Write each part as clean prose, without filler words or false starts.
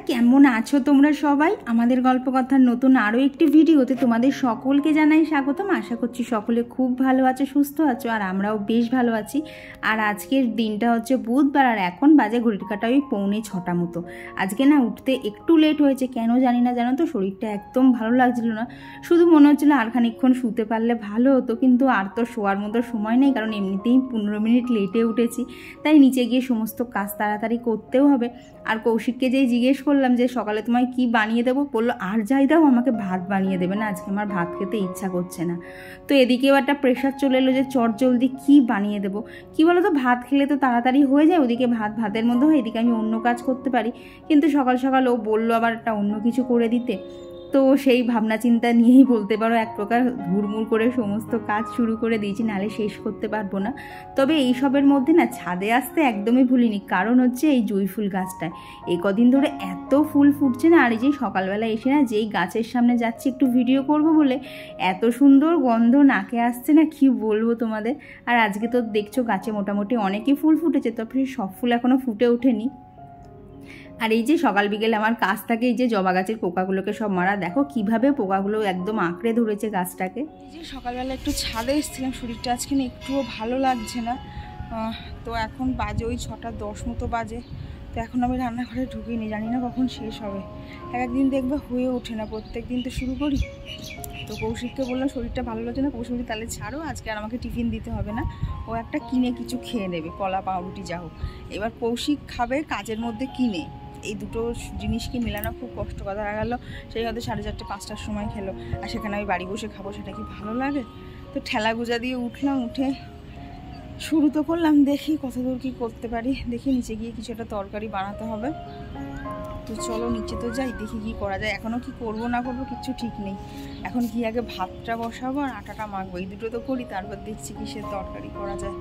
কেমন আছো তোমরা সবাই? আমাদের গল্প কথার নতুন আরও একটি ভিডিওতে তোমাদের সকলকে জানাই স্বাগতম। আশা করছি সকলে খুব ভালো আছো, সুস্থ আছো, আর আমরাও বেশ ভালো আছি। আর আজকের দিনটা হচ্ছে বুধবার, আর এখন বাজে ঘড়ির কাঁটা ওই 6:45 মতো। আজকে না উঠতে একটু লেট হয়েছে, কেন জানি না, জানো তো, শরীরটা একদম ভালো লাগছিল না। শুধু মনে হচ্ছিলো আর খানিকক্ষণ শুতে পারলে ভালো হতো, কিন্তু আর তো শোয়ার মতো সময় নেই, কারণ এমনিতেই 15 মিনিট লেটে উঠেছি। তাই নিচে গিয়ে সমস্ত কাজ তাড়াতাড়ি করতেও হবে। আর কৌশিককে যেই জিজ্ঞেস করলাম যে সকালে তোমায় কি বানিয়ে দেবো, বললো আর যাই দাও, আমাকে ভাত বানিয়ে দেবে না, আজকে আমার ভাত খেতে ইচ্ছা করছে না। তো এদিকেও একটা প্রেশার চলে এলো যে চট জলদি কি বানিয়ে দেবো। কি বলো তো, ভাত খেলে তো তাড়াতাড়ি হয়ে যায়, ওদিকে ভাতের মধ্যে হয়, এদিকে আমি অন্য কাজ করতে পারি। কিন্তু সকাল সকাল ও বললো আবার একটা অন্য কিছু করে দিতে। তো সেই ভাবনা চিন্তা নিয়েই বলতে পারো এক প্রকার হুড়মুড় করে সমস্ত কাজ শুরু করে দিয়েছি, নাহলে শেষ করতে পারবো না। তবে এইসবের মধ্যে না ছাদে আসতে একদমই ভুলিনি, কারণ হচ্ছে এই জুঁই ফুল গাছটায় এই কদিন ধরে এত ফুল ফুটছে না। আর এই যে সকালবেলা এসে না যেই গাছের সামনে যাচ্ছি একটু ভিডিও করব বলে, এত সুন্দর গন্ধ নাকে আসছে না, কি বলবো তোমাদের। আর আজকে তো দেখছো গাছে মোটামুটি অনেকই ফুল ফুটেছে, তবে সব ফুল এখনও ফুটে ওঠেনি। আর এই যে সকাল বিকেলে আমার কাজ থাকে এই যে জবা গাছের পোকাগুলোকে সব মারা। দেখো কিভাবে পোকাগুলো একদম আঁকড়ে ধরেছে গাছটাকে। এই যে সকালবেলা একটু ছাদে এসেছিলাম, শরীরটা আজকে না একটুও ভালো লাগছে না। তো এখন বাজে ওই 6:10 মতো বাজে। তো এখন আমি রান্নাঘরে ঢুকিনি, জানি না কখন শেষ হবে। একদিন দেখবে হয়ে ওঠে না, প্রত্যেক দিন তো শুরু করি। তো কৌশিককে বললাম শরীরটা ভালো লাগছে না, কৌশিক তাহলে ছাড়ো, আজকে আর আমাকে টিফিন দিতে হবে না, ও একটা কিনে কিছু খেয়ে নেবে, কলা পাউরুটি যা হোক। এবার কৌশিক খাবে কাজের মধ্যে কিনে, এই দুটো জিনিসকে মেলানো খুব কষ্ট। কথা গেল সেই হয়তো 4:30-5টার সময় খেলো, আর সেখানে আমি বাড়ি বসে খাবো, সেটা কি ভালো লাগে? তো ঠেলা গুজা দিয়ে উঠলাম, উঠে শুরু তো করলাম, দেখি কতদূর কী করতে পারি। দেখি নিচে গিয়ে কিছু একটা তরকারি বানাতে হবে। তো চলো নিচে তো যাই, দেখি কি করা যায়। এখনও কি করব না করবো কিচ্ছু ঠিক নেই। এখন কি আগে ভাতটা বসাবো আর আটাটা মাখবো, এই দুটো তো করি, তারপর দেখছি কি সে তরকারি করা যায়।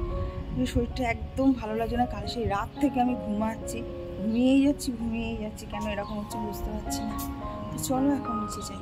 শরীরটা একদম ভালো লাগছে না, কাল সেই রাত থেকে আমি ঘুমিয়েই যাচ্ছি, কেন এরকম হচ্ছে বুঝতে পারছি না। তো চলো এখন নিচে যাই।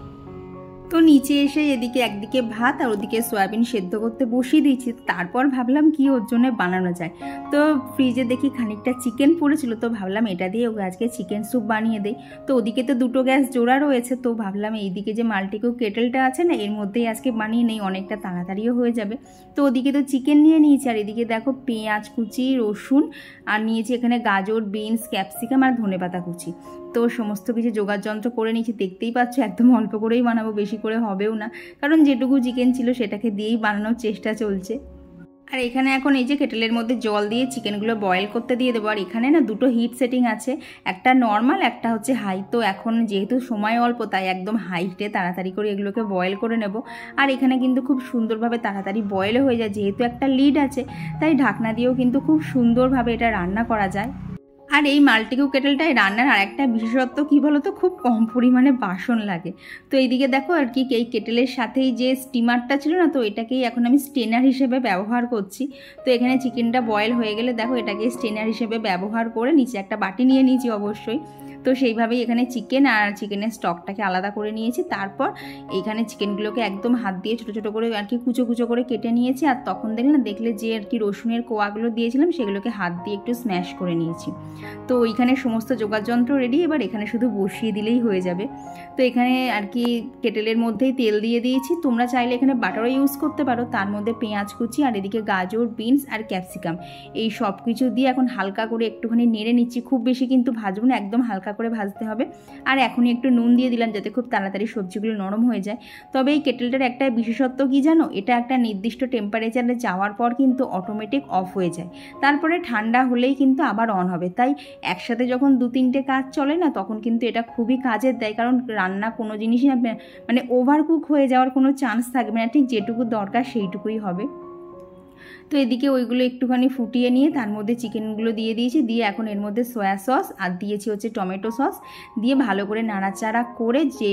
তো নিচে এসে এদিকে একদিকে ভাত আর ওদিকে সয়াবিন সেদ্ধ করতে বসিয়ে দিয়েছি। তারপর ভাবলাম কি ওর জন্য বানানো যায়। তো ফ্রিজে দেখি খানিকটা চিকেন পড়েছিল, তো ভাবলাম এটা দিয়ে ওকে আজকে চিকেন স্যুপ বানিয়ে দেই। তো ওদিকে তো দুটো গ্যাস জোড়া রয়েছে, তো ভাবলাম এইদিকে যে মাল্টিকুক কেটেলটা আছে না, এর মধ্যেই আজকে বানিয়ে নেই, অনেকটা তাড়াতাড়িও হয়ে যাবে। তো ওদিকে তো চিকেন নিয়ে নিয়েছি, আর এদিকে দেখো পেঁয়াজ কুচি, রসুন, আর নিয়েছি এখানে গাজর, বিনস, ক্যাপসিকাম আর ধনেপাতা কুচি। তো সমস্ত কিছু জোগাড় যন্ত্র করে নিয়েছি, দেখতেই পাচ্ছ একদম অল্প করেই বানাবো, বেশি করে হবেও না, কারণ যেটুকু চিকেন ছিল সেটাকে দিয়েই বানানোর চেষ্টা চলছে। আর এখানে এখন এই যে কেটেলের মধ্যে জল দিয়ে চিকেনগুলো বয়েল করতে দিয়ে দেবো। আর এখানে না দুটো হিট সেটিং আছে, একটা নর্মাল, একটা হচ্ছে হাই। তো এখন যেহেতু সময় অল্প, তাই একদম হাই হিটে তাড়াতাড়ি করে এগুলোকে বয়েল করে নেব। আর এখানে কিন্তু খুব সুন্দরভাবে তাড়াতাড়ি বয়েলও হয়ে যায়, যেহেতু একটা লিড আছে, তাই ঢাকনা দিয়েও কিন্তু খুব সুন্দরভাবে এটা রান্না করা যায়। আর এই মাল্টিকুক কেটেলটায় রান্নার আর একটা বিশেষত্ব কী বলো তো, খুব কম পরিমাণে বাসন লাগে। তো এইদিকে দেখো আর কি, এই কেটেলের সাথেই যে স্টিমারটা ছিল না, তো এটাকেই এখন আমি স্টেনার হিসেবে ব্যবহার করছি। তো এখানে চিকেনটা বয়েল হয়ে গেলে দেখো এটাকে স্টেনার হিসেবে ব্যবহার করে নিচে একটা বাটি নিয়ে নিয়েছি অবশ্যই। তো সেইভাবেই এখানে চিকেন আর চিকেনের স্টকটাকে আলাদা করে নিয়েছি। তারপর এইখানে চিকেনগুলোকে একদম হাত দিয়ে ছোটো ছোটো করে আর কি কুচো কুচো করে কেটে নিয়েছি। আর তখন দেখলে যে আর কি রসুনের কোয়াগুলো দিয়েছিলাম, সেগুলোকে হাত দিয়ে একটু স্ম্যাশ করে নিয়েছি। তো ওইখানে সমস্ত যোগাযন্ত্র রেডি, এবার এখানে শুধু বসিয়ে দিলেই হয়ে যাবে। তো এখানে আর কি কেটেলের মধ্যেই তেল দিয়ে দিয়েছি, তোমরা চাইলে এখানে বাটারও ইউজ করতে পারো। তার মধ্যে পেঁয়াজ কুচি আর এদিকে গাজর, বিনস আর ক্যাপসিকাম, এই সব কিছু দিয়ে এখন হালকা করে একটুখানি নেড়ে নিচ্ছি। খুব বেশি কিন্তু ভাজবো না, একদম হালকা করে ভাজতে হবে। আর এখনই একটু নুন দিয়ে দিলাম যাতে খুব তাড়াতাড়ি সবজিগুলো নরম হয়ে যায়। তবে এই কেটেলটার একটা বিশেষত্ব কি জানো, এটা একটা নির্দিষ্ট টেম্পারেচারে যাওয়ার পর কিন্তু অটোমেটিক অফ হয়ে যায়, তারপরে ঠান্ডা হলেই কিন্তু আবার অন হবে। তাই একসাথে যখন 2-3টে কাজ চলে না, তখন কিন্তু এটা খুবই কাজের দেয়, কারণ রান্না কোনো জিনিসই মানে ওভারকুক হয়ে যাওয়ার কোনো চান্স থাকবে না, ঠিক যেটুকু দরকার সেইটুকুই হবে। তো এদিকে ওইগুলো একটুখানি ফুটিয়ে নিয়ে তার মধ্যে চিকেনগুলো দিয়ে দিয়েছি, দিয়ে এখন এর মধ্যে সয়া সস আর দিয়েছি হচ্ছে টমেটো সস দিয়ে ভালো করে নাড়াচাড়া করে যে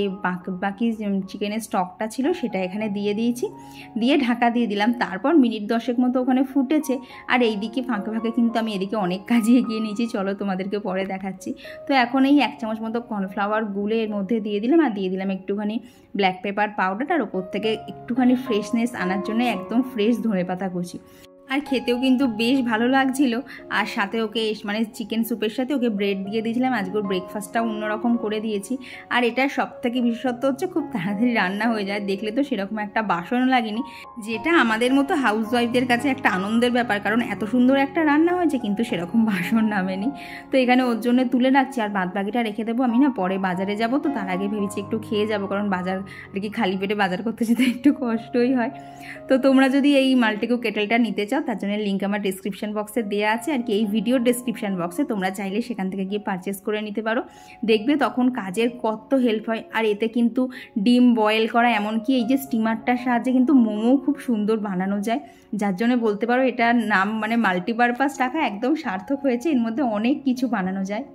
বাকি চিকেনের স্টকটা ছিল সেটা এখানে দিয়ে দিয়েছি, দিয়ে ঢাকা দিয়ে দিলাম। তারপর মিনিট 10 মতো ওখানে ফুটেছে। আর এইদিকে ফাঁকে ফাঁকে কিন্তু আমি এদিকে অনেক কাজই এগিয়ে নিয়েছি, চলো তোমাদেরকে পরে দেখাচ্ছি। তো এখন এই 1 চামচ মতো কর্নফ্লাওয়ার গুলে এর মধ্যে দিয়ে দিলাম, আর দিয়ে দিলাম একটুখানি ব্ল্যাক পেপার পাউডার, আর ওপর থেকে একটুখানি ফ্রেশনেস আনার জন্য একদম ফ্রেশ ধনেপাতা কুচি। আর খেতেও কিন্তু বেশ ভালো লাগছিল। আর সাথে ওকে মানে চিকেন স্যুপের সাথে ওকে ব্রেড দিয়ে দিয়েছিলাম। আজকে ওর ব্রেকফাস্টটাও অন্যরকম করে দিয়েছি। আর এটার সবথেকে বিশেষত্ব হচ্ছে খুব তাড়াতাড়ি রান্না হয়ে যায়। দেখলে তো সেরকম একটা বাসনও লাগেনি, যেটা আমাদের মতো হাউসওয়াইফদের কাছে একটা আনন্দের ব্যাপার, কারণ এত সুন্দর একটা রান্না হয়েছে কিন্তু সেরকম বাসন নামেনি। তো এখানে ওর জন্য তুলে রাখছি, আর বাদ বাকিটা রেখে দেবো। আমি না পরে বাজারে যাব, তো তার আগে ভেবেছি একটু খেয়ে যাব, কারণ বাজার আর কি খালি পেটে বাজার করতে যেতে একটু কষ্টই হয়। তো তোমরা যদি এই মাল্টিকো কেটেলটা নিতে চাও, তার জন্য লিঙ্ক আমার ডিসক্রিপশন বক্সে দেওয়া আছে। আর কি এই ভিডিওর ডিসক্রিপশন বক্সে তোমরা চাইলে সেখান থেকে গিয়ে পারচেস করে নিতে পারো। দেখবে তখন কাজের কত হেল্প হয়। আর এতে কিন্তু ডিম বয়েল করা, এমনকি এই যে স্টিমারটার সাহায্যে কিন্তু মোমো খুব সুন্দর বানানো যায়, যার জন্য বলতে পারো এটার নাম মানে মাল্টিপারপাস টাকা একদম সার্থক হয়েছে। এর মধ্যে অনেক কিছু বানানো যায়।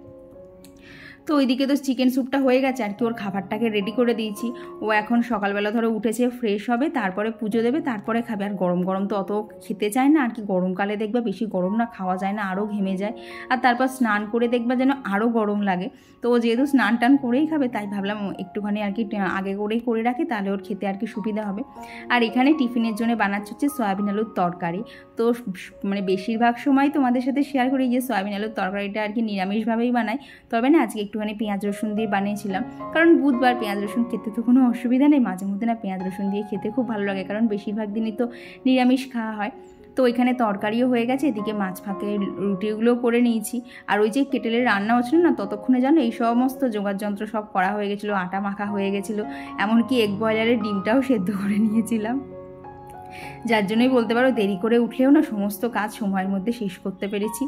তো ওইদিকে তো চিকেন স্যুপটা হয়ে গেছে, আর কি ওর খাবারটাকে রেডি করে দিয়েছি। ও এখন সকালবেলা ধরো উঠেছে, ফ্রেশ হবে, তারপরে পুজো দেবে, তারপরে খাবে। আর গরম গরম তো অত খেতে চায় না, আর কি গরমকালে দেখবা বেশি গরম না খাওয়া যায় না, আরও ঘেমে যায়। আর তারপর স্নান করে দেখবা যেন আরও গরম লাগে। তো ও যেহেতু স্নান টান করেই খাবে, তাই ভাবলাম একটুখানি আর কি আগে করেই করে রাখি, তাহলে ওর খেতে আর কি সুবিধা হবে। আর এখানে টিফিনের জন্য বানাচ্ছে হচ্ছে সয়াবিন আলুর তরকারি। তো মানে বেশিরভাগ সময় তোমাদের সাথে শেয়ার করি যে সয়াবিন আলুর তরকারিটা আর কি নিরামিষভাবেই বানাই, তবে না আজকে একটুখানি পেঁয়াজ রসুন দিয়ে বানিয়েছিলাম, কারণ বুধবার পেঁয়াজ রসুন খেতে তো কোনো অসুবিধা নেই। মাঝে মধ্যে না পেঁয়াজ রসুন দিয়ে খেতে খুব ভালো লাগে, কারণ বেশিরভাগ দিনই তো নিরামিষ খাওয়া হয়। তো ওইখানে তরকারিও হয়ে গেছে, এদিকে মাছ ফাঁকে রুটিগুলোও করে নিয়েছি। আর ওই যে কেটেলের রান্না হচ্ছিল না, ততক্ষণে জানো এই সমস্ত যোগাযন্ত্র সব করা হয়ে গেছিলো, আটা মাখা হয়ে গেছিলো, এমনকি এগ বয়লারের ডিমটাও সেদ্ধ করে নিয়েছিলাম। যার জন্যই বলতে পারো দেরি করে উঠলেও না সমস্ত কাজ সময়ের মধ্যে শেষ করতে পেরেছি।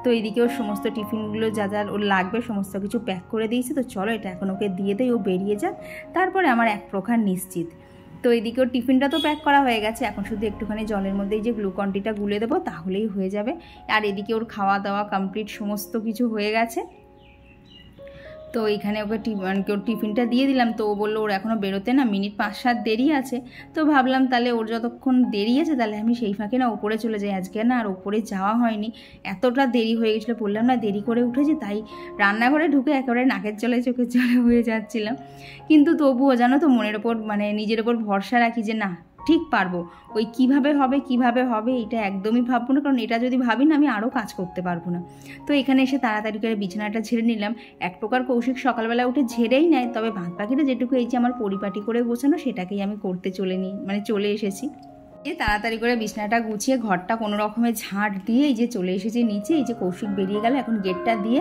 তো এইদিকে ওর সমস্ত টিফিনগুলো যা যা ওর লাগবে সমস্ত কিছু প্যাক করে দিয়েছি। তো চলো এটা এখন ওকে দিয়ে দেয়, ও বেরিয়ে যাক, তারপরে আমার এক প্রকার নিশ্চিত। তো এদিকে ওর টিফিনটা তো প্যাক করা হয়ে গেছে, এখন শুধু একটুখানি জলের মধ্যে এই যে গ্লুকনডিটা গুলে দেবো, তাহলেই হয়ে যাবে। আর এদিকে ওর খাওয়া দাওয়া কমপ্লিট, সমস্ত কিছু হয়ে গেছে। তো এইখানে ওকে ওর টিফিনটা দিয়ে দিলাম। তো ও বললো ওর এখনও বেরোতে না মিনিট 5-7 দেরি আছে। তো ভাবলাম তাহলে ওর যতক্ষণ দেরি আছে তাহলে আমি সেই ফাঁকে না ওপরে চলে যাই। আজকে না আর ওপরে যাওয়া হয়নি, এতটা দেরি হয়ে গেছিলো, বললাম না দেরি করে উঠেছি, তাই রান্নাঘরে ঢুকে একেবারে নাকের জলে চোখের জলে হয়ে যাচ্ছিলাম। কিন্তু তবুও জানো তো মনের ওপর মানে নিজের ওপর ভরসা রাখি যে না ঠিক পারবো। ওই কিভাবে হবে এটা একদমই ভাববো না, কারণ এটা যদি ভাবি না আমি আরও কাজ করতে পারবো না। তো এখানে এসে তাড়াতাড়ি করে বিছানাটা ঝেড়ে নিলাম। এক প্রকার কৌশিক সকালবেলা উঠে ঝেড়েই নেয়, তবে ভাত পাখিটা যেটুকু এই যে আমার পরিপাটি করে গোছানো সেটাকেই আমি করতে চলে এসেছি। তাড়াতাড়ি করে বিছানাটা গুছিয়ে ঘরটা কোনো রকমের ঝাঁট দিয়ে এই যে চলে এসেছি নিচে। এই যে কৌশিক বেরিয়ে গেল, এখন গেটটা দিয়ে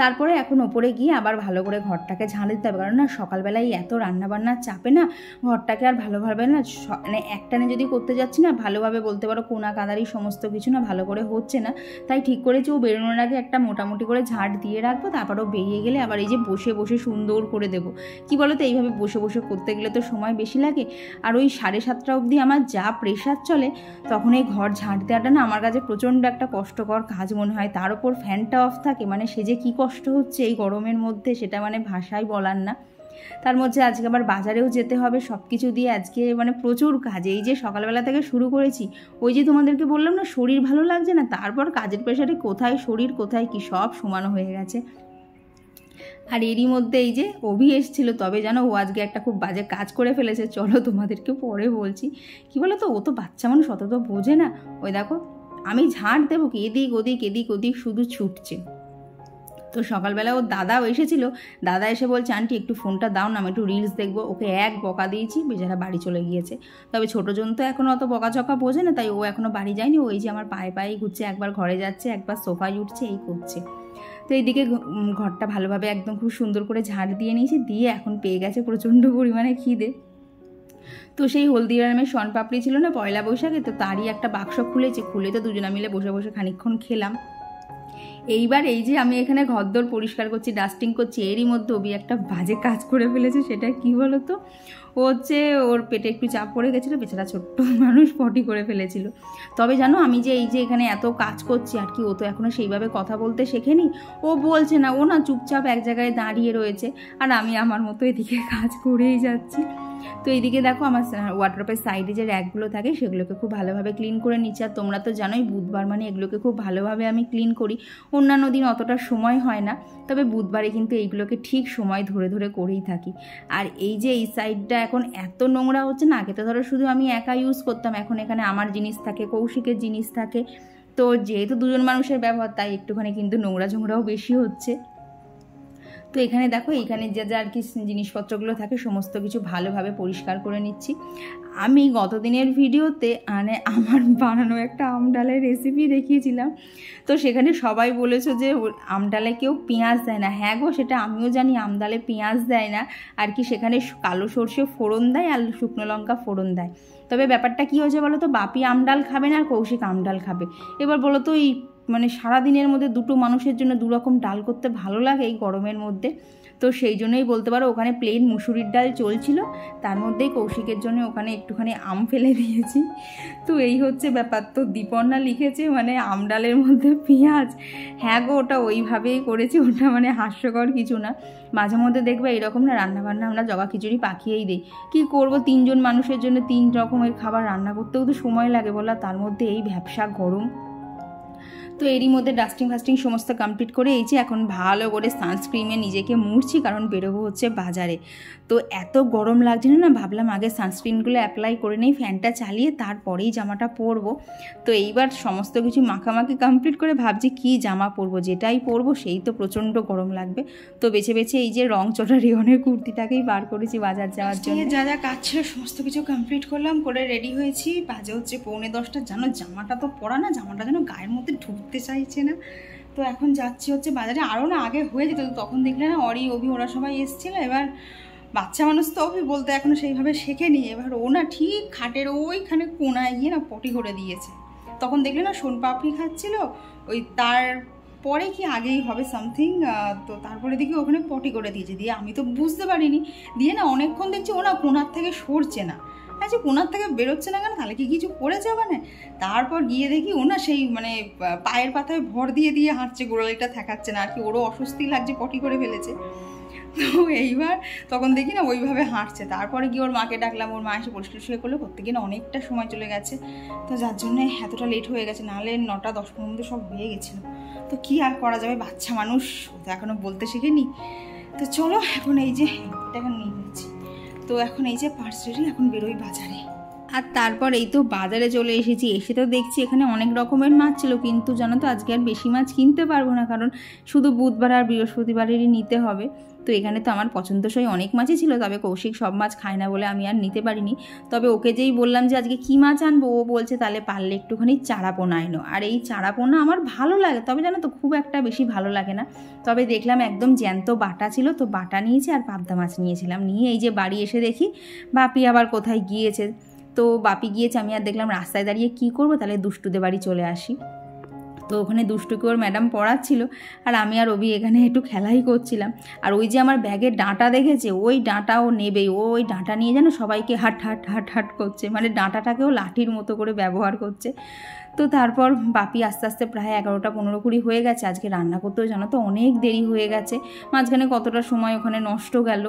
তারপরে এখন ওপরে গিয়ে আবার ভালো করে ঘরটাকে ঝাঁট দিতে হবে, কারণ না সকালবেলায় এত রান্নাবান্নার চাপে না ঘরটাকে আর ভালোভাবে না মানে একটানে যদি করতে যাচ্ছি না ভালোভাবে বলতে পারো কোনা কাদারি সমস্ত কিছু না ভালো করে হচ্ছে না। তাই ঠিক করেছি ও বেরোনোর আগে একটা মোটামুটি করে ঝাঁট দিয়ে রাখবো, তারপর ও বেরিয়ে গেলে আবার এই যে বসে বসে সুন্দর করে দেবো। কি বলো তো এইভাবে বসে বসে করতে গেলে তো সময় বেশি লাগে। আর ওই 7:30 অবধি আমার যা প্রেশার চলে, তখন এই ঘর ঝাঁট দেওয়াটা না আমার কাছে প্রচণ্ড একটা কষ্টকর কাজ মনে হয়। তার উপর ফ্যানটা অফ থাকে, মানে সে যে কী কষ্ট হচ্ছে এই গরমের মধ্যে সেটা মানে ভাষায় বলার না। তার মধ্যে আজকে আবার বাজারেও যেতে হবে, সব কিছু দিয়ে আজকে মানে প্রচুর কাজ। এই যে সকালবেলা থেকে শুরু করেছি, ওই যে তোমাদেরকে বললাম না শরীর ভালো লাগছে না, তারপর কাজের প্রেশারে কোথায় শরীর কোথায় কি সব সমানো হয়ে গেছে। আর এরই মধ্যে এই যে অভি এসেছিলো, তবে জানো ও আজকে একটা খুব বাজে কাজ করে ফেলেছে, চলো তোমাদেরকে পরে বলছি। কি বলো তো ও তো বাচ্চা মানুষ, অত তো বোঝে না। ওই দেখো আমি ঝাঁট দেবো কি এদিক ওদিক শুধু ছুটছে। তো সকালবেলা ওর দাদাও এসেছিলো, দাদা এসে বলছে আন্টি একটু ফোনটা দাও না, আমি একটু রিলস দেখবো। ওকে এক বকা দিয়েছি, বেচারা বাড়ি চলে গিয়েছে। তবে ছোটো জন তো এখনও অত বকাঝকা বোঝে না, তাই ও এখনও বাড়ি যায়নি। ওই যে আমার পায়ে ঘুরছে, একবার ঘরে যাচ্ছে একবার সোফায় উঠছে, এই করছে। তো এইদিকে ঘরটা ভালোভাবে একদম খুব সুন্দর করে ঝাড় দিয়ে নিয়েছি, দিয়ে এখন পেয়ে গেছে প্রচণ্ড পরিমাণে খিদে। তো সেই হলদিরামের শনপাপড়ি ছিল না পয়লা বৈশাখে, তো তারই একটা বাক্স খুলে তো দুজনা মিলে বসে বসে খানিকক্ষণ খেলাম। এইবার এই যে আমি এখানে ঘরদোর পরিষ্কার করছি, ডাস্টিং করছি, এরই মধ্যে ওবি একটা বাজে কাজ করে ফেলেছে। সেটা কি বলো তো, ও হচ্ছে ওর পেটে একটু চাপ পড়ে গেছিলো, বেচারা ছোট্ট মানুষ পটি করে ফেলেছিল। তবে জানো আমি যে এই যে এখানে এত কাজ করছি আর কি, ও তো এখনও সেইভাবে কথা বলতে শেখেনি, ও বলছে না, ও না চুপচাপ এক জায়গায় দাঁড়িয়ে রয়েছে, আর আমি আমার মতো এদিকে কাজ করেই যাচ্ছি। তো এইদিকে দেখো আমার ওয়ার্ড্রপের সাইডে যে র্যাকগুলো থাকে সেগুলোকে খুব ভালোভাবে ক্লিন করে নিচ্ছি। আর তোমরা তো জানোই বুধবার মানে এগুলোকে খুব ভালোভাবে আমি ক্লিন করি, অন্যান্য দিন অতটা সময় হয় না, তবে বুধবারে কিন্তু এইগুলোকে ঠিক সময় ধরে ধরে করেই থাকি। আর এই যে এই সাইডটা এখন এত নোংরা হচ্ছে না, আগে তো ধরো শুধু আমি একা ইউজ করতাম, এখন এখানে আমার জিনিস থাকে, কৌশিকের জিনিস থাকে, তো যেহেতু দুজন মানুষের ব্যবহার তাই একটুখানি কিন্তু নোংরা ঝোংরাও বেশি হচ্ছে। তো এখানে দেখো এইখানে যে যা আর কি জিনিসপত্রগুলো থাকে সমস্ত কিছু ভালোভাবে পরিষ্কার করে নিচ্ছি। আমি গত দিনের ভিডিওতে মানে আমার বানানো একটা আম ডালের রেসিপি দেখিয়েছিলাম, তো সেখানে সবাই বলেছো যে আম ডালে কেউ পেঁয়াজ দেয় না। হ্যাঁ গো, সেটা আমিও জানি, আম ডালে পেঁয়াজ দেয় না আর কি, সেখানে কালো সর্ষে ফোড়ন দেয় আর শুকনো লঙ্কা ফোড়ন দেয়। তবে ব্যাপারটা কী হয়েছে বলো তো, বাপি আম ডাল খাবে না আর কৌশিক আম ডাল খাবে। এবার বলো তো এই মানে সারাদিনের মধ্যে দুটো মানুষের জন্য দুরকম ডাল করতে ভালো লাগে এই গরমের মধ্যে, তো সেই জন্যই বলতে পারো ওখানে প্লেন মুসুরির ডাল চলছিল, তার মধ্যেই কৌশিকের জন্য ওখানে একটুখানি আম ফেলে দিয়েছি। তো এই হচ্ছে ব্যাপার। তো দীপর্ণা লিখেছে মানে আম ডালের মধ্যে পেঁয়াজ, হ্যাঁ গো ওটা ওইভাবেই করেছি, ওটা মানে হাস্যকর কিছু না। মাঝে মধ্যে দেখবে এইরকম না রান্নাবান্না আমরা জগা খিচুড়ি পাকিয়েই দিই, কী করবো 3 জন মানুষের জন্য 3 রকমের খাবার রান্না করতেও তো সময় লাগে বলা, তার মধ্যে এই ভ্যাপসা গরম। তো এরই মধ্যে ডাস্টিং ফাস্টিং সমস্ত কমপ্লিট করে এই যে এখন ভালো করে সানস্ক্রিনে নিজেকে মুড়ছি, কারণ বেরোবো হচ্ছে বাজারে। তো এত গরম লাগছে না, ভাবলাম আগে সানস্ক্রিনগুলো অ্যাপ্লাই করে নেই, ফ্যানটা চালিয়ে তারপরেই জামাটা পরবো। তো এইবার সমস্ত কিছু মাখামাখি কমপ্লিট করে ভাবছি কি জামা পরবো, যেটাই পরবো সেই তো প্রচণ্ড গরম লাগবে। তো বেছে বেছে এই যে রং চটা রিয়নের কুর্তিটাকেই বার করেছি বাজার যাওয়ার জন্য। যা যা কাজ ছিল সমস্ত কিছু কমপ্লিট করলাম, করে রেডি হয়েছি, বাজে হচ্ছে 9:45। জানো জামাটা তো পরা না, জামাটা যেন গায়ের মধ্যে ঢুকতে চাইছে না। তো এখন যাচ্ছি হচ্ছে বাজারে, আরও না আগে হয়ে যেত, তখন দেখলে না অরি অভি ওরা সবাই এসেছিলো। এবার বাচ্চা মানুষ তো অভি বলতে এখনও সেইভাবে শেখেনি, এবার ও না ঠিক খাটের ওইখানে কোনায় গিয়ে না পটি করে দিয়েছে। তখন দেখলে না সোনপাপড়ি খাচ্ছিল, ওই তার পরে কি আগেই হবে সামথিং, তো তারপরে দেখি ওখানে পটি করে দিয়েছে, দিয়ে আমি তো বুঝতে পারিনি, দিয়ে না অনেকক্ষণ দেখছি ও না কোনার থেকে সরছে না। আচ্ছা কোনার থেকে বেরোচ্ছে না কেন, তাহলে কি কিছু করেছে ওখানে? তারপর গিয়ে দেখি ও না সেই মানে পায়ের পাতায় ভর দিয়ে দিয়ে হাঁটছে, গোড়ালিটা ঠেকাচ্ছে না আর কি, ওরও অস্বস্তি লাগছে, পটি করে ফেলেছে। তো এইবার তখন দেখি না ওইভাবে হাঁটছে, তারপরে গিয়ে ওর মাকে ডাকলাম, ওর মা এসে পরিষ্কার শুয়ে করলে, করতে গিয়ে না অনেকটা সময় চলে গেছে, তো যার জন্য এতটা লেট হয়ে গেছে, নাহলে 9:10 মধ্যে সব হয়ে গেছিলো। তো কি আর করা যাবে, বাচ্চা মানুষ, ও তো এখনও বলতে শেখেনি। তো চলো এখন এই যে এটা নিয়ে নিচ্ছি, তো এখন এই যে পার্স রেডি, এখন বেরোই বাজারে। আর তারপর এই তো বাজারে চলে এসেছি, এসে তো দেখছি এখানে অনেক রকমের মাছ ছিল, কিন্তু জানো তো আজকে আর বেশি মাছ কিনতে পারবো না, কারণ শুধু বুধবার আর বৃহস্পতিবারেরই নিতে হবে। তো এখানে তো আমার পছন্দসই অনেক মাছই ছিল, তবে কৌশিক সব মাছ খায় না বলে আমি আর নিতে পারিনি। তবে ওকে যেই বললাম যে আজকে কী মাছ আনবো, ও বলছে তাহলে পারলে একটুখানি চারাপোনা এনো। আর এই চারাপোনা আমার ভালো লাগে, তবে জানো তো খুব একটা বেশি ভালো লাগে না। তবে দেখলাম একদম জ্যান্ত বাটা ছিল, তো বাটা নিয়েছি আর পাবদা মাছ নিয়েছিলাম, নিয়ে এই যে বাড়ি এসে দেখি বাপি আবার কোথায় গিয়েছে। তো বাপি গিয়েছে, আমি আর দেখলাম রাস্তায় দাঁড়িয়ে কী করবো, তাহলে দুষ্টুদের বাড়ি চলে আসি। তো ওখানে দুষ্টুকে ওর ম্যাডাম পড়াচ্ছিল, আর আমি আর অভি এখানে একটু খেলাই করছিলাম। আর ওই যে আমার ব্যাগের ডাঁটা দেখেছে, ওই ডাঁটা ও নেবেই, ও ওই ডাঁটা নিয়ে যেন সবাইকে হাট হাট হাট হাট করছে, মানে ডাঁটাটাকেও লাঠির মতো করে ব্যবহার করছে। তো তারপর বাপি আস্তে আস্তে প্রায় 11:15 হয়ে গেছে, আজকে রান্না করতেও জানো তো অনেক দেরি হয়ে গেছে, মাঝখানে কতটা সময় ওখানে নষ্ট গেল।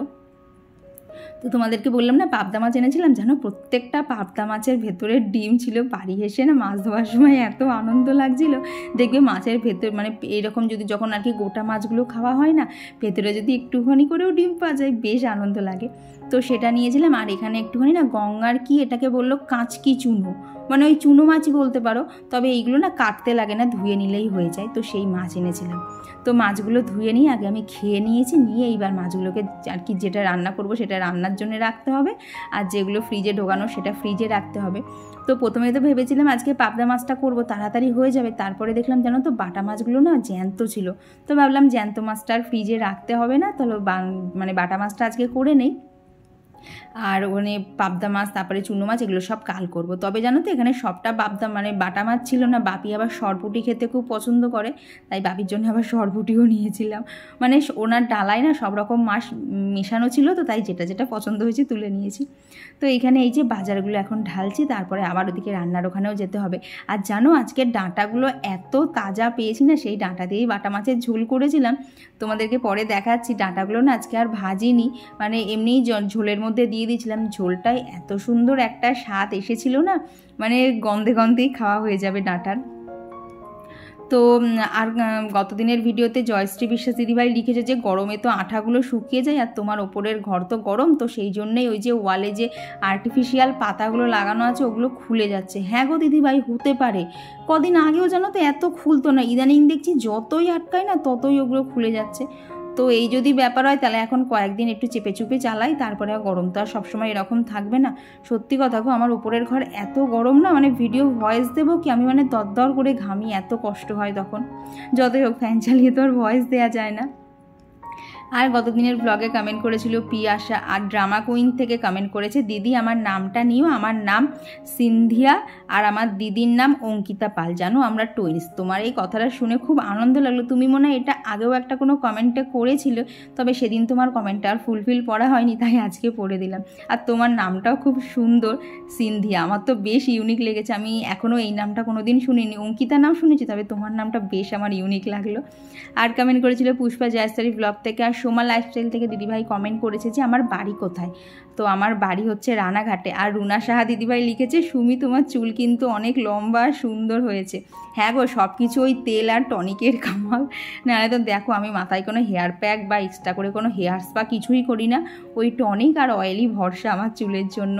তো তোমাদেরকে বললাম না পাবদা মাছ এনেছিলাম, জানো প্রত্যেকটা পাবদা মাছের ভেতরে ডিম ছিল। বাড়ি এসে না মাছ ধোয়ার সময় এত আনন্দ লাগছিল, দেখবে মাছের ভেতর মানে এরকম যদি যখন আর কি গোটা মাছগুলো খাওয়া হয় না, ভেতরে যদি একটুখানি করেও ডিম পাওয়া যায় বেশ আনন্দ লাগে। তো সেটা নিয়েছিলাম, আর এখানে একটুখানি না গঙ্গার কি এটাকে বললো কাঁচকি চুনো, মানে ওই চুনো মাছই বলতে পারো, তবে এইগুলো না কাটতে লাগে না, ধুয়ে নিলেই হয়ে যায়। তো সেই মাছ এনেছিলাম, তো মাছগুলো ধুয়ে নিয়ে আগে আমি খেয়ে নিয়েছি, নিয়ে এইবার মাছগুলোকে আর কি যেটা রান্না করব সেটা রান্নার জন্য রাখতে হবে, আর যেগুলো ফ্রিজে ঢোকানো সেটা ফ্রিজে রাখতে হবে। তো প্রথমে তো ভেবেছিলাম আজকে পাবদা মাছটা করব, তাড়াতাড়ি হয়ে যাবে, তারপরে দেখলাম জানো তো বাটা মাছগুলো না জ্যান্ত ছিল, তো ভাবলাম জ্যান্ত মাছটা আর ফ্রিজে রাখতে হবে না, তাহলে মানে বাটা মাছটা আজকে করে নেই, আর ওখানে পাবদা মাছ তারপরে চুনো মাছ এগুলো সব কাল করব। তবে জানো তো এখানে সবটা পাবদা মানে বাটা মাছ ছিল না, বাপি আবার সরপুটি খেতে খুব পছন্দ করে, তাই বাপির জন্য আবার সরপুটিও নিয়েছিলাম। মানে ওনার ডালায় না সব রকম মাছ মেশানো ছিল, তো তাই যেটা যেটা পছন্দ হয়েছে তুলে নিয়েছি। তো এইখানে এই যে বাজারগুলো এখন ঢালছি, তারপরে আবার ওদিকে রান্নার ওখানেও যেতে হবে। আর জানো আজকের ডাঁটাগুলো এত তাজা পেয়েছি না, সেই ডাঁটা দিয়েই বাটা মাছের ঝোল করেছিলাম, তোমাদেরকে পরে দেখাচ্ছি। ডাঁটাগুলো না আজকে আর ভাজিনি, মানে এমনিই ঝোলের মধ্যে দিয়ে দিয়েছিলাম। ঝোলটায় এত সুন্দর একটা স্বাদ এসেছিল না, মানে গন্ধে গন্ধেই খাওয়া হয়ে যাবে ডাঁটার। তো আর গত দিনের ভিডিওতে জয়শ্রী বিশ্বাস দিদিভাই লিখেছে যে গরমে তো আঠাগুলো শুকিয়ে যায়, আর তোমার ওপরের ঘর তো গরম, তো সেই জন্যেই ওই যে ওয়ালে যে আর্টিফিশিয়াল পাতাগুলো লাগানো আছে ওগুলো খুলে যাচ্ছে। হ্যাঁ গো দিদিভাই, হতে পারে। কদিন আগেও জানো তো এত খুলতো না, ইদানিং দেখছি যতই আটকায় না ততই ওগুলো খুলে যাচ্ছে। তো এই যদি ব্যাপার হয় তাহলে এখন কয়েকদিন একটু চেপে চুপে চালাই, তারপরে গরম তো আর সবসময় এরকম থাকবে না। সত্যি কথা গো, আমার উপরের ঘর এত গরম না, মানে ভিডিও ভয়েস দেবো কি আমি মানে দরদর করে ঘামি, এত কষ্ট হয় তখন। যতই হোক ফ্যান চালিয়ে তো আর ভয়েস দেওয়া যায় না। আর গতদিনের ব্লগে কমেন্ট করেছিল পিয়াসা, আর ড্রামা কুইন থেকে কমেন্ট করেছে দিদি আমার নামটা নিও, আমার নাম সিন্ধিয়া আর আমার দিদির নাম অঙ্কিতা পাল, জানো আমরা টুইন্স। তোমার এই কথাটা শুনে খুব আনন্দ লাগলো। তুমি মনে হয় এটা আগেও একটা কোনো কমেন্টে করেছিল, তবে সেদিন তোমার কমেন্টটা আর ফুলফিল পড়া হয়নি, তাই আজকে পড়ে দিলাম। আর তোমার নামটাও খুব সুন্দর সিন্ধিয়া, আমার তো বেশ ইউনিক লেগেছে। আমি এখনও এই নামটা কোনো দিন শুনিনি, অঙ্কিতা নাম শুনেছি, তবে তোমার নামটা বেশ আমার ইউনিক লাগলো। আর কমেন্ট করেছিল পুষ্পা জয়স্তারি ব্লগ থেকে। আর সোমা লাইফস্টাইল থেকে দিদিভাই কমেন্ট করেছে যে আমার বাড়ি কোথায়। তো আমার বাড়ি হচ্ছে রানাঘাটে। আর রুনা সাহা দিদিভাই লিখেছে সুমি তোমার চুল কিন্তু অনেক লম্বা সুন্দর হয়েছে। হ্যাঁ গো, সব কিছু ওই তেল আর টনিকের কামাল, নাহলে তো দেখো আমি মাথায় কোনো হেয়ার প্যাক বা এক্সট্রা করে কোনো হেয়ার স্পা কিছুই করি না, ওই টনিক আর অয়েলি ভরসা আমার চুলের জন্য।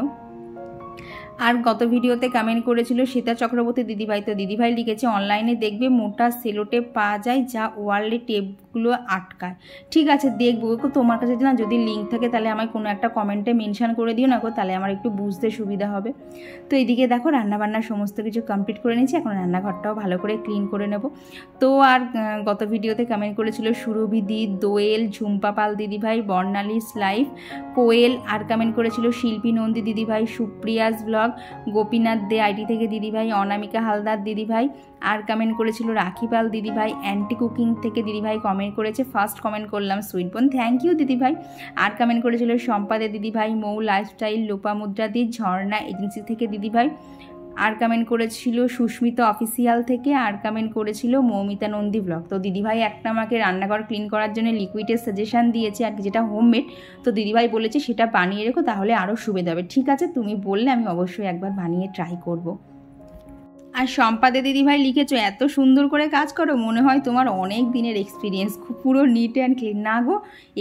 আর গত ভিডিওতে কমেন্ট করেছিল সীতা চক্রবর্তী দিদিভাই। তো দিদিভাই লিখেছে অনলাইনে দেখবে মোটা সেলোটেপ পাওয়া যায় যা ওয়ালে টেপগুলো আটকায়। ঠিক আছে দেখবো গো, তোমার কাছে না যদি লিঙ্ক থাকে তাহলে আমায় কোনো একটা কমেন্টে মেনশন করে দিও না গো, তাহলে আমার একটু বুঝতে সুবিধা হবে। তো এইদিকে দেখো রান্নাবান্নার সমস্ত কিছু কমপ্লিট করে নিয়েছি, এখন রান্নাঘরটাও ভালো করে ক্লিন করে নেব। তো আর গত ভিডিওতে কমেন্ট করেছিল সুরভিদি, দোয়েল, ঝুম্পা পাল দিদিভাই, বর্ণালিস লাইফ, কোয়েল। আর কমেন্ট করেছিল শিল্পী নন্দী দিদিভাই, Supriya's blog, Gopinath they IT থেকে দিদিভাই, অনামিকা হালদার দিদিভাই। আর কমেন্ট করেছিল রাখিপাল দিদিভাই, অ্যান্টি কুকিং থেকে দিদিভাই কমেন্ট করেছে। ফার্স্ট কমেন্ট করলাম সুইটবন, থ্যাংক ইউ দিদিভাই। আর কমেন্ট করেছিল সম্পাদে দিদিভাই, মৌ লাইফস্টাইল, লোপামুদ্রা দি, ঝর্ণা এজেন্সি থেকে দিদিভাই। আর কমেন্ট করেছিল সুস্মিতা অফিসিয়াল থেকে। আর কমেন্ট করেছিল মৌমিতা নন্দী ব্লগ। তো দিদিভাই একটা আমাকে রান্নাঘর ক্লিন করার জন্য লিকুইডের সাজেশান দিয়েছে, আর যেটা হোমমেড। তো দিদিভাই বলেছে সেটা বানিয়ে রেখো, তাহলে আরও সুবিধা হবে। ঠিক আছে, তুমি বললে আমি অবশ্যই একবার বানিয়ে ট্রাই করব। আর সম্পাদে দিদিভাই লিখেছো এত সুন্দর করে কাজ করো, মনে হয় তোমার অনেক দিনের এক্সপিরিয়েন্স, খুব পুরো নিট অ্যান্ড ক্লিন। না গো,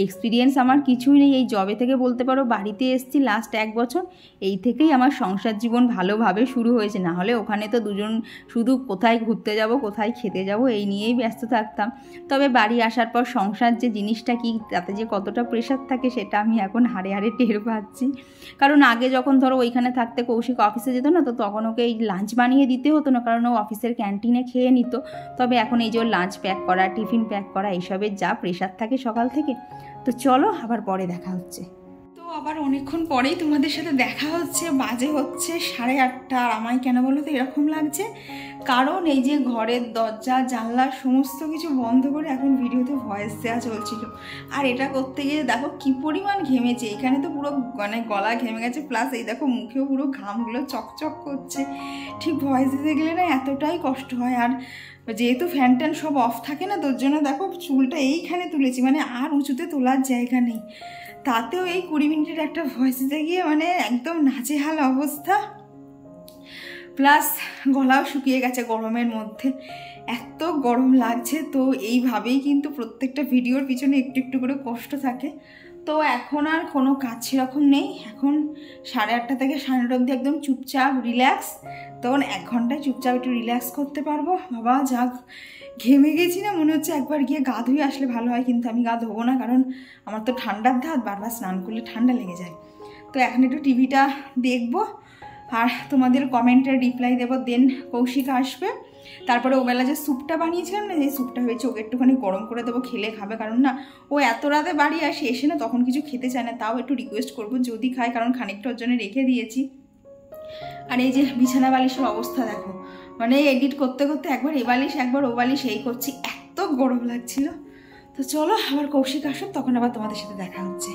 এক্সপিরিয়েন্স আমার কিছুই নেই, এই জবে থেকে বলতে পারো বাড়িতে এসেছি লাস্ট 1 বছর, এই থেকেই আমার সংসার জীবন ভালোভাবে শুরু হয়েছে। না হলে ওখানে তো দুজন শুধু কোথায় ঘুরতে যাব, কোথায় খেতে যাব, এই নিয়েই ব্যস্ত থাকতাম। তবে বাড়ি আসার পর সংসার যে জিনিসটা কি, তাতে যে কতটা প্রেশার থাকে সেটা আমি এখন হাড়ে হাড়ে টের পাচ্ছি। কারণ আগে যখন ধরো ওইখানে থাকতে কৌশিক অফিসে যেত না, তো তখন ওকে এই লাঞ্চ বানিয়ে দিতে হতো না, কারণ ও অফিসের ক্যান্টিনে খেয়ে নিত। তবে এখন এই যে লাঞ্চ প্যাক করা, টিফিন প্যাক করা, এইসবের যা প্রেশার থাকে সকাল থেকে। তো চলো আবার পরে দেখা হচ্ছে। তো আবার অনেকক্ষণ পরেই তোমাদের সাথে দেখা হচ্ছে, বাজে হচ্ছে 8:30। আর আমায় কেন বলো তো এরকম লাগছে, কারণ এই যে ঘরের দরজা জানলা সমস্ত কিছু বন্ধ করে এখন ভিডিওতে ভয়েস দেওয়া চলছিল। আর এটা করতে গিয়ে দেখো কি পরিমাণ ঘেমেছে, এখানে তো পুরো মানে গলা ঘেমে গেছে, প্লাস এই দেখো মুখেও পুরো ঘামগুলো চকচক করছে। ঠিক ভয়েস দিতে গেলে না এতটাই কষ্ট হয়। আর যেহেতু ফ্যান ট্যান সব অফ থাকে না, তোর জন্য দেখো চুলটা এইখানে তুলেছি, মানে আর উঁচুতে তোলার জায়গা নেই। তাতেও এই 20 মিনিটের একটা ভয়েস দিতে গিয়ে মানে একদম নাজেহাল অবস্থা, প্লাস গলাও শুকিয়ে গেছে গরমের মধ্যে, এত গরম লাগছে। তো এইভাবেই কিন্তু প্রত্যেকটা ভিডিওর পিছনে একটু একটু করে কষ্ট থাকে। তো এখন আর কোনো কাজ সেরকম নেই, এখন 8:30 থেকে 9:30 অবধি একদম চুপচাপ রিল্যাক্স। তখন 1 ঘন্টায় চুপচাপ একটু রিল্যাক্স করতে পারবো। বাবা যা ঘেমে গেছি না, মনে হচ্ছে একবার গিয়ে গা ধুয়ে আসলে ভালো হয়, কিন্তু আমি গা ধোবো না, কারণ আমার তো ঠান্ডার ধাত, বারবার স্নান করলে ঠান্ডা লেগে যায়। তো এখন একটু টিভিটা দেখবো আর তোমাদের কমেন্টের রিপ্লাই দেবো, দেন কৌশিক আসবে। তারপরে ওবেলা যে স্যুপটা বানিয়েছিলাম না, যে স্যুপটা হয়েছে ওকে একটুখানি গরম করে দেবো, খেলে খাবে। কারণ না ও এত রাতে বাড়ি আসে, এসে না তখন কিছু খেতে চায় না, তাও একটু রিকোয়েস্ট করবো যদি খায়, কারণ খানিকটা ওর জন্য রেখে দিয়েছি। আর এই যে বিছানা বালিশের অবস্থা দেখো, মানে এডিট করতে করতে একবার এ বালিশ একবার ও বালিশ এই করছি, এত গরম লাগছিল। তো চলো আবার কৌশিক আসুক, তখন আবার তোমাদের সাথে দেখা হচ্ছে।